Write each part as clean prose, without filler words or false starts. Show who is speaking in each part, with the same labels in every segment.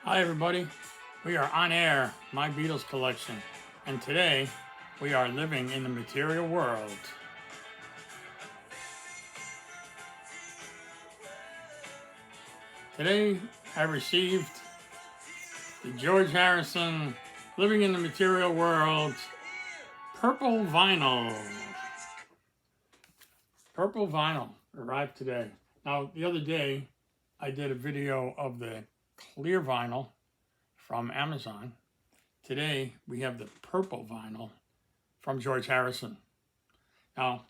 Speaker 1: Hi everybody, we are on air, My Beatles Collection, and today we are living in the material world. Today I received the George Harrison Living in the Material World purple vinyl. Purple vinyl arrived today. Now the other day I did a video of the clear vinyl from Amazon. Today we have the purple vinyl from George Harrison. Now,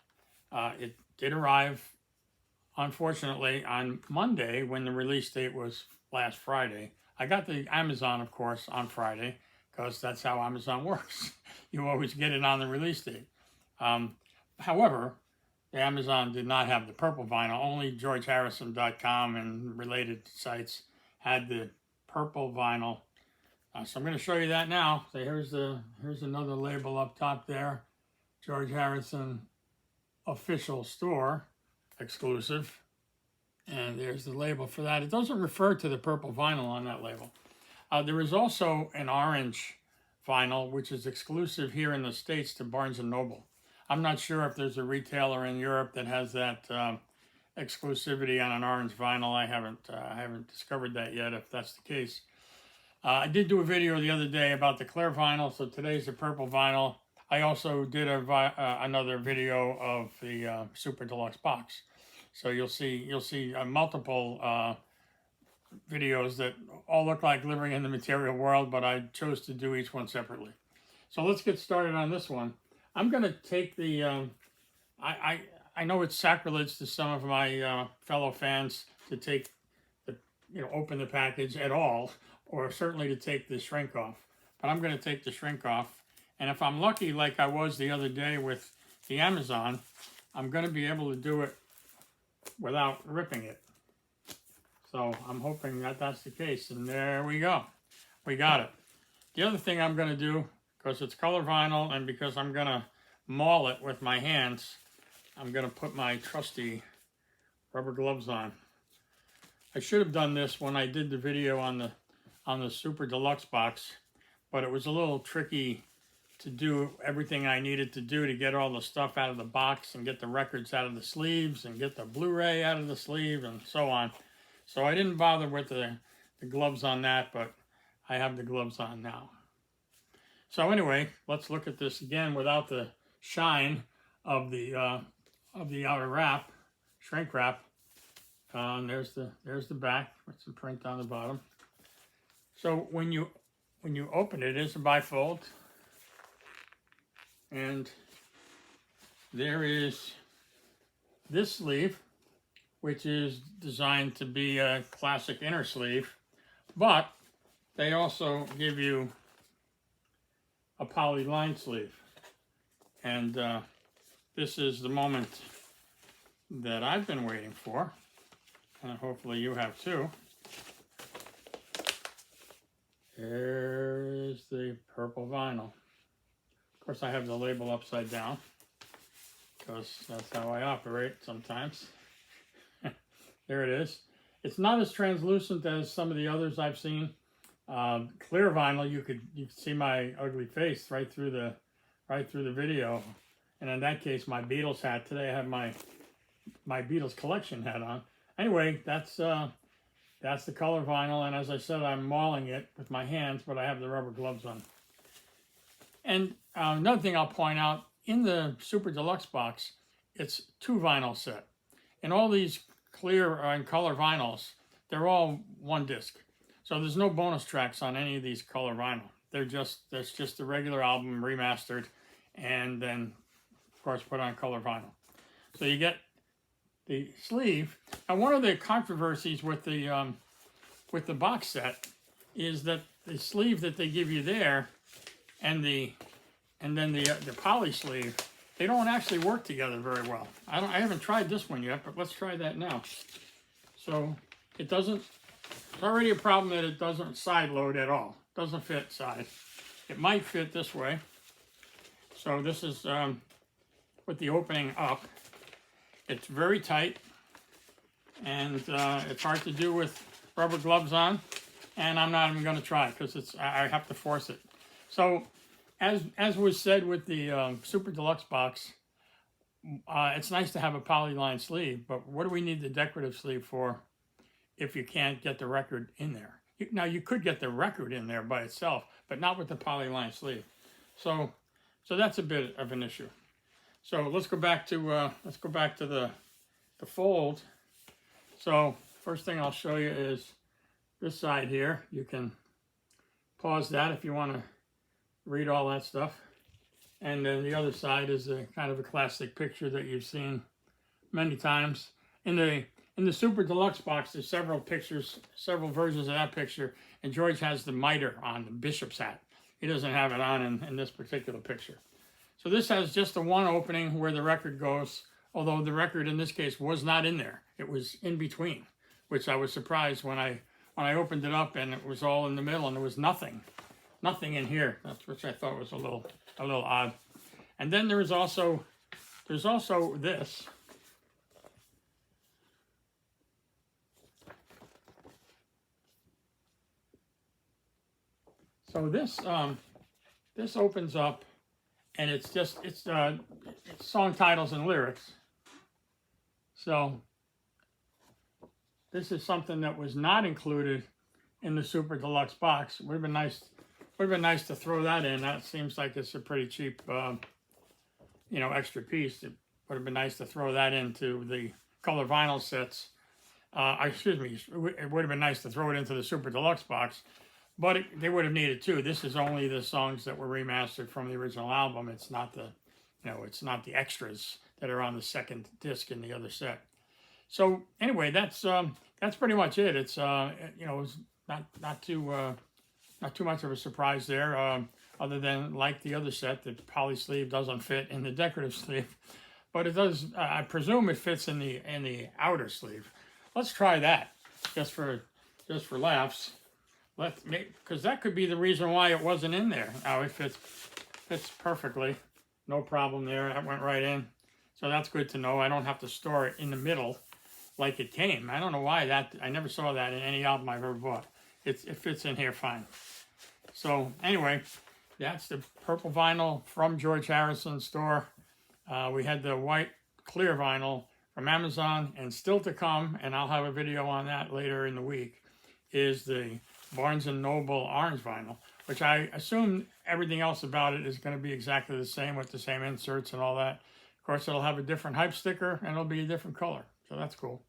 Speaker 1: it did arrive, unfortunately, on Monday when the release date was last Friday. I got the Amazon, of course, on Friday because that's how Amazon works. You always get it on the release date. However, the Amazon did not have the purple vinyl. Only GeorgeHarrison.com and related sites had the purple vinyl. So I'm going to show you that now. So here's another label up top there, George Harrison official store exclusive, and there's the label for that. It doesn't refer to the purple vinyl on that label. There is also an orange vinyl, which is exclusive here in the States to Barnes & Noble. I'm not sure if there's a retailer in Europe that has that exclusivity on an orange vinyl. I haven't discovered that yet, if that's the case. I did do a video the other day about the clear vinyl, so today's the purple vinyl. I also did another video of the Super Deluxe box. So you'll see multiple videos that all look like living in the material world, but I chose to do each one separately. So let's get started on this one. I'm going to take the, I know it's sacrilege to some of my fellow fans to take open the package at all, or certainly to take the shrink off. But I'm going to take the shrink off. And if I'm lucky, like I was the other day with the Amazon, I'm going to be able to do it without ripping it. So I'm hoping that that's the case. And there we go. We got it. The other thing I'm going to do, because it's color vinyl and because I'm going to maul it with my hands, I'm going to put my trusty rubber gloves on. I should have done this when I did the video on the Super Deluxe box, but it was a little tricky to do everything I needed to do to get all the stuff out of the box and get the records out of the sleeves and get the Blu-ray out of the sleeve and so on. So I didn't bother with the gloves on that, but I have the gloves on now. So anyway, let's look at this again without the shine of the outer wrap, shrink wrap. And there's the back with some print on the bottom. So when you open it, it's a bifold, and there is this sleeve, which is designed to be a classic inner sleeve, but they also give you a poly lined sleeve, and this is the moment that I've been waiting for, and hopefully you have too. There is the purple vinyl. Of course, I have the label upside down because that's how I operate sometimes. There it is. It's not as translucent as some of the others I've seen. Clear vinyl, you could see my ugly face right through the video. And in that case, my Beatles hat. Today I have my Beatles collection hat on. Anyway, that's the color vinyl, and as I said, I'm mauling it with my hands, but I have the rubber gloves on. And another thing I'll point out, in the Super Deluxe box, it's 2 vinyl set. And all these clear and color vinyls, they're all 1 disc. So there's no bonus tracks on any of these color vinyl. That's just the regular album remastered, and then, of course, put on color vinyl. So you get the sleeve. Now, one of the controversies with the box set is that the sleeve that they give you there and then the poly sleeve, they don't actually work together very well. I haven't tried this one yet, but let's try that now. So it doesn't. It's already a problem that it doesn't side load at all. It doesn't fit side. It might fit this way. So this is with the opening up. It's very tight, and it's hard to do with rubber gloves on. and I'm not even going to try because I have to force it. So, as was said with the Super Deluxe box, it's nice to have a polyline sleeve, but what do we need the decorative sleeve for if you can't get the record in there? Now, you could get the record in there by itself, but not with the polyline sleeve. So that's a bit of an issue. So let's go back to the fold. So first thing I'll show you is this side here. You can pause that if you want to read all that stuff. And then the other side is a kind of a classic picture that you've seen many times. In the Super Deluxe box, there's several pictures, several versions of that picture, and George has the mitre on, the bishop's hat. He doesn't have it on in this particular picture. So this has just the one opening where the record goes, although the record in this case was not in there. It was in between, which I was surprised when I opened it up and it was all in the middle and there was nothing in here. Which I thought was a little odd. And then there's also this. So this opens up, and it's song titles and lyrics. So this is something that was not included in the Super Deluxe box. Would have been nice to throw that in. That seems like it's a pretty cheap, extra piece. It would have been nice to throw that into the color vinyl sets. Excuse me. It would have been nice to throw it into the Super Deluxe box. But they would have needed two. This is only the songs that were remastered from the original album. It's not the extras that are on the second disc in the other set. So anyway, that's pretty much it. It's it's not too much of a surprise there. Other than like the other set, the poly sleeve doesn't fit in the decorative sleeve, but it does. I presume it fits in the outer sleeve. Let's try that just for laughs. Because that could be the reason why it wasn't in there. Now it fits perfectly, no problem there. That went right in, so that's good to know. I don't have to store it in the middle like it came. I don't know why I never saw that in any album I've ever bought. It fits in here fine. So anyway, that's the purple vinyl from George Harrison's store. We had the white clear vinyl from Amazon, and still to come, and I'll have a video on that later in the week, is the Barnes & Noble orange vinyl, which I assume everything else about it is going to be exactly the same with the same inserts and all that. Of course, it'll have a different hype sticker and it'll be a different color, so that's cool.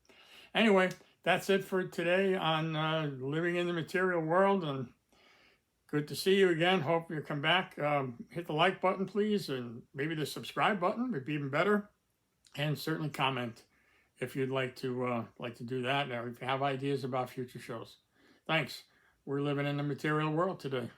Speaker 1: Anyway, that's it for today on Living in the Material World, and good to see you again. Hope you come back. Hit the like button, please, and maybe the subscribe button would be even better, and certainly comment if you'd like to do that, or if you have ideas about future shows. Thanks. We're living in the material world today.